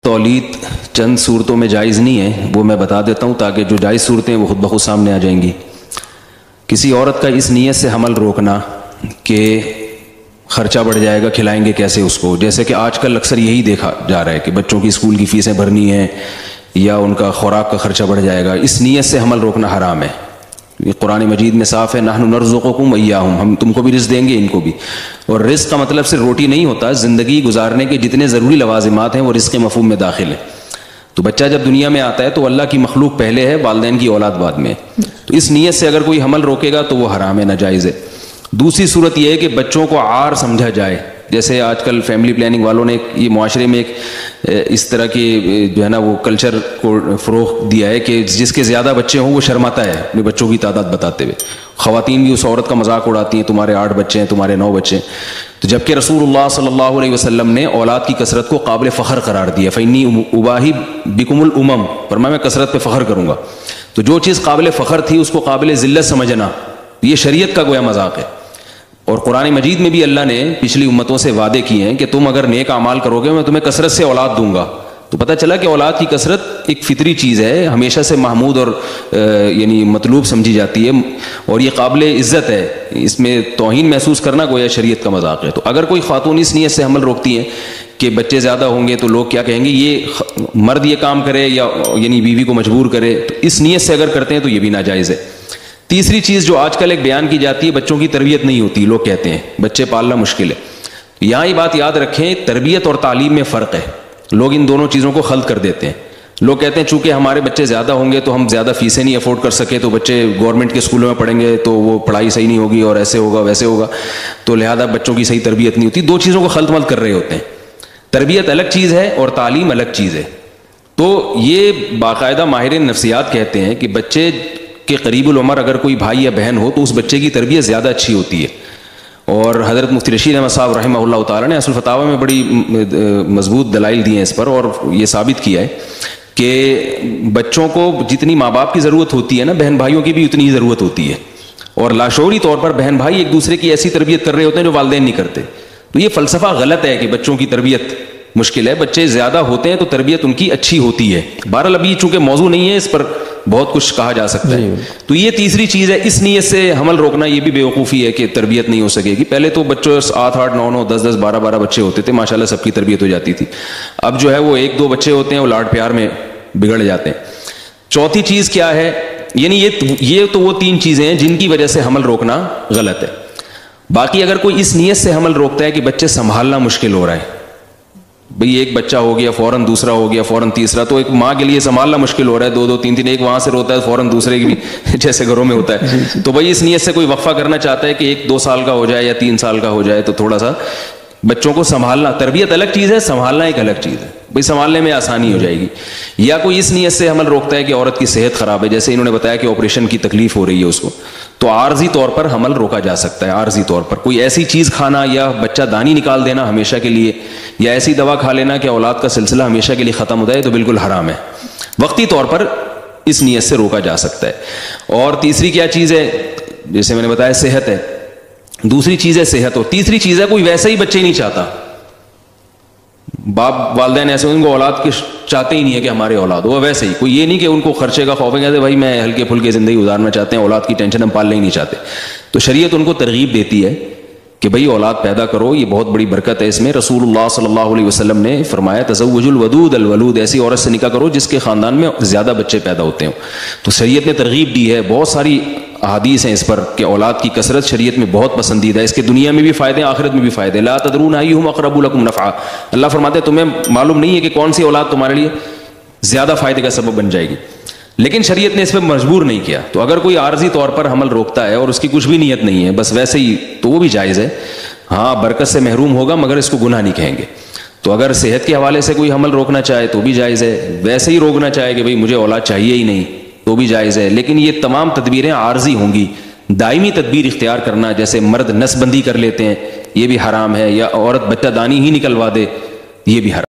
تولید چند صورتوں میں جائز نہیں ہے، وہ میں بتا دیتا ہوں تاکہ جو جائز صورتیں ہیں وہ خود بخود سامنے آ جائیں گی۔ کسی عورت کا اس نیت سے حمل روکنا کہ خرچہ بڑھ جائے گا، کھلائیں گے کیسے اس کو، جیسے کہ آج کل اکثر یہی دیکھا جا رہا ہے کہ بچوں کی اسکول کی فیسیں بھرنی ہیں یا ان کا خوراک کا خرچہ بڑھ جائے گا، اس نیت سے حمل روکنا حرام ہے۔ یہ قرآن مجید میں صاف ہے، نحن نرزقکم وإیاہم، ہم تم کو بھی رزق دیں گے ان کو بھی۔ اور رزق کا مطلب صرف روٹی نہیں ہوتا، زندگی گزارنے کے جتنے ضروری لوازمات ہیں وہ رزق مفہوم میں داخل ہے۔ تو بچہ جب دنیا میں آتا ہے تو اللہ کی مخلوق پہلے ہے، والدین کی اولاد بعد میں، تو اس نیت سے اگر کوئی حمل روکے گا تو وہ حرام ہے، ناجائز ہے۔ دوسری صورت یہ ہے کہ بچوں کو عار سمجھا جائے، جیسے آج کل فیملی پلاننگ والوں نے یہ معاشرے میں ایک اس طرح کی جو ہے نا وہ کلچر کو فروغ دیا ہے کہ جس کے زیادہ بچے ہوں وہ شرماتا ہے اپنے بچوں کی تعداد بتاتے ہوئے۔ خواتین بھی اس عورت کا مذاق اڑاتی ہیں، تمہارے 8 بچے ہیں، تمہارے 9 بچے ہیں، تو جبکہ رسول اللہ صلی اللہ علیہ وسلم نے اولاد کی کثرت کو قابل فخر قرار دیا، فَإِنِّي أُبَاهِي بِكُمُ الْأُمَمَ، فرمایا میں کثرت پہ فخر کروں گا۔ تو جو چیز قابل فخر تھی اس کو قابل ذلت سمجھنا یہ شریعت کا گویا مذاق ہے۔ اور قرآن مجید میں بھی اللہ نے پچھلی امتوں سے وعدے کیے ہیں کہ تم اگر نیک اعمال کرو گے میں تمہیں کثرت سے اولاد دوں گا۔ تو پتہ چلا کہ اولاد کی کثرت ایک فطری چیز ہے، ہمیشہ سے محمود اور یعنی مطلوب سمجھی جاتی ہے، اور یہ قابل عزت ہے، اس میں توہین محسوس کرنا گویا شریعت کا مذاق ہے۔ تو اگر کوئی خاتون اس نیت سے حمل روکتی ہیں کہ بچے زیادہ ہوں گے تو لوگ کیا کہیں گے، یہ مرد یہ کام کرے یا یعنی بیوی کو مجبور کرے، تو اس نیت سے اگر کرتے ہیں تو یہ بھی ناجائز ہے۔ تیسری چیز جو آج کل ایک بیان کی جاتی ہے، بچوں کی تربیت نہیں ہوتی، لوگ کہتے ہیں بچے پالنا مشکل ہے۔ یہاں یہ بات یاد رکھیں، تربیت اور تعلیم میں فرق ہے، لوگ ان دونوں چیزوں کو خلط کر دیتے ہیں۔ لوگ کہتے ہیں چونکہ ہمارے بچے زیادہ ہوں گے تو ہم زیادہ فیسیں نہیں افورڈ کر سکے، تو بچے گورنمنٹ کے اسکولوں میں پڑھیں گے تو وہ پڑھائی صحیح نہیں ہوگی اور ایسے ہوگا ویسے ہوگا، تو لہذا بچوں کی صحیح تربیت نہیں ہوتی۔ دو چیزوں کو خلط ملط کر رہے ہوتے ہیں، تربیت الگ چیز ہے اور تعلیم الگ چیز ہے۔ تو یہ باقاعدہ ماہرین نفسیات کہتے ہیں کہ بچے کہ قریب العمر اگر کوئی بھائی یا بہن ہو تو اس بچے کی تربیت زیادہ اچھی ہوتی ہے۔ اور حضرت مفتی رشید احمد صاحب رحمہ اللہ تعالیٰ نے اصل فتاوی میں بڑی مضبوط دلائل دی ہیں اس پر، اور یہ ثابت کیا ہے کہ بچوں کو جتنی ماں باپ کی ضرورت ہوتی ہے نا، بہن بھائیوں کی بھی اتنی ہی ضرورت ہوتی ہے، اور لاشعوری طور پر بہن بھائی ایک دوسرے کی ایسی تربیت کر رہے ہوتے ہیں جو والدین نہیں کرتے۔ تو یہ فلسفہ غلط ہے کہ بچوں کی تربیت مشکل ہے، بچے زیادہ ہوتے ہیں تو تربیت ان کی اچھی ہوتی ہے۔ بہرحال ابھی چونکہ موضوع نہیں ہے، اس پر بہت کچھ کہا جا سکتا ہے۔ تو یہ تیسری چیز ہے، اس نیت سے حمل روکنا یہ بھی بیوقوفی ہے کہ تربیت نہیں ہو سکے گی۔ پہلے تو بچوں 8 8 9 9 10 10 12 12 بچے ہوتے تھے، ماشاءاللہ سب کی تربیت ہو جاتی تھی۔ اب جو ہے وہ 1 2 بچے ہوتے ہیں، وہ لاڈ پیار میں بگڑ جاتے ہیں۔ چوتھی چیز کیا ہے، یعنی یہ تو وہ 3 چیزیں ہیں جن کی وجہ سے حمل روکنا غلط ہے۔ باقی اگر کوئی اس نیت سے حمل روکتا ہے کہ بچے سنبھالنا مشکل ہو رہا ہے، بھئی ایک بچہ ہو گیا فوراً دوسرا ہو گیا فوراً تیسرا، تو ایک ماں کے لیے سنبھالنا مشکل ہو رہا ہے، 2 2 3 3، ایک وہاں سے روتا ہے فوراً دوسرے کی بھی جیسے گھروں میں ہوتا ہے، تو بھئی اس نیت سے کوئی وقفہ کرنا چاہتا ہے کہ 1 2 سال کا ہو جائے یا 3 سال کا ہو جائے، تو تھوڑا سا بچوں کو سنبھالنا، تربیت الگ چیز ہے، سنبھالنا ایک الگ چیز ہے، بھئی سنبھالنے میں آسانی ہو جائے گی۔ یا کوئی اس نیت سے حمل روکتا ہے کہ عورت کی صحت خراب ہے، جیسے انہوں نے بتایا کہ آپریشن کی تکلیف ہو رہی ہے اس کو، تو عارضی طور پر حمل روکا جا سکتا ہے۔ عارضی طور پر کوئی ایسی چیز کھانا یا بچہ دانی نکال دینا ہمیشہ کے لیے، یا ایسی دوا کھا لینا کہ اولاد کا سلسلہ ہمیشہ کے لیے ختم ہو جائے، تو بالکل حرام ہے۔ وقتی طور پر اس نیت سے روکا جا سکتا ہے۔ اور تیسری کیا چیز ہے، جیسے میں نے بتایا صحت ہے، دوسری چیز ہے صحت، اور تیسری چیز ہے کوئی ویسے ہی بچے نہیں چاہتا، باپ والدین ایسے ان کو اولاد کے چاہتے ہی نہیں ہے کہ ہمارے اولاد ہو، ویسے ہی کوئی یہ نہیں کہ ان کو خرچے کا خوف ہے کہ بھائی میں ہلکے پھلکے زندگی گزارنا چاہتے ہیں، اولاد کی ٹینشن ہم پالنا ہی نہیں چاہتے، تو شریعت ان کو ترغیب دیتی ہے کہ بھئی اولاد پیدا کرو، یہ بہت بڑی برکت ہے اس میں۔ رسول اللہ صلی اللہ علیہ وسلم نے فرمایا تزوج الودود الولود، ایسی عورت سے نکاح کرو جس کے خاندان میں زیادہ بچے پیدا ہوتے ہوں۔ تو شریعت نے ترغیب دی ہے، بہت ساری احادیث ہیں اس پر کہ اولاد کی کثرت شریعت میں بہت پسندیدہ ہے، اس کے دنیا میں بھی فائدے آخرت میں بھی فائدے۔ لا تدرون ایہم اقرب لکم نفعا، اللہ فرماتے ہیں تمہیں معلوم نہیں ہے کہ کون سی اولاد تمہارے لیے زیادہ فائدے کا سبب بن جائے گی، لیکن شریعت نے اس پہ مجبور نہیں کیا۔ تو اگر کوئی عارضی طور پر حمل روکتا ہے اور اس کی کچھ بھی نیت نہیں ہے، بس ویسے ہی، تو وہ بھی جائز ہے۔ ہاں برکت سے محروم ہوگا مگر اس کو گناہ نہیں کہیں گے۔ تو اگر صحت کے حوالے سے کوئی حمل روکنا چاہے تو بھی جائز ہے، ویسے ہی روکنا چاہے کہ بھئی مجھے اولاد چاہیے ہی نہیں تو بھی جائز ہے، لیکن یہ تمام تدبیریں عارضی ہوں گی۔ دائمی تدبیر اختیار کرنا، جیسے مرد نس بندی کر لیتے ہیں، یہ بھی حرام ہے، یا عورت بچہ دانی ہی نکلوا دے، یہ بھی حرام۔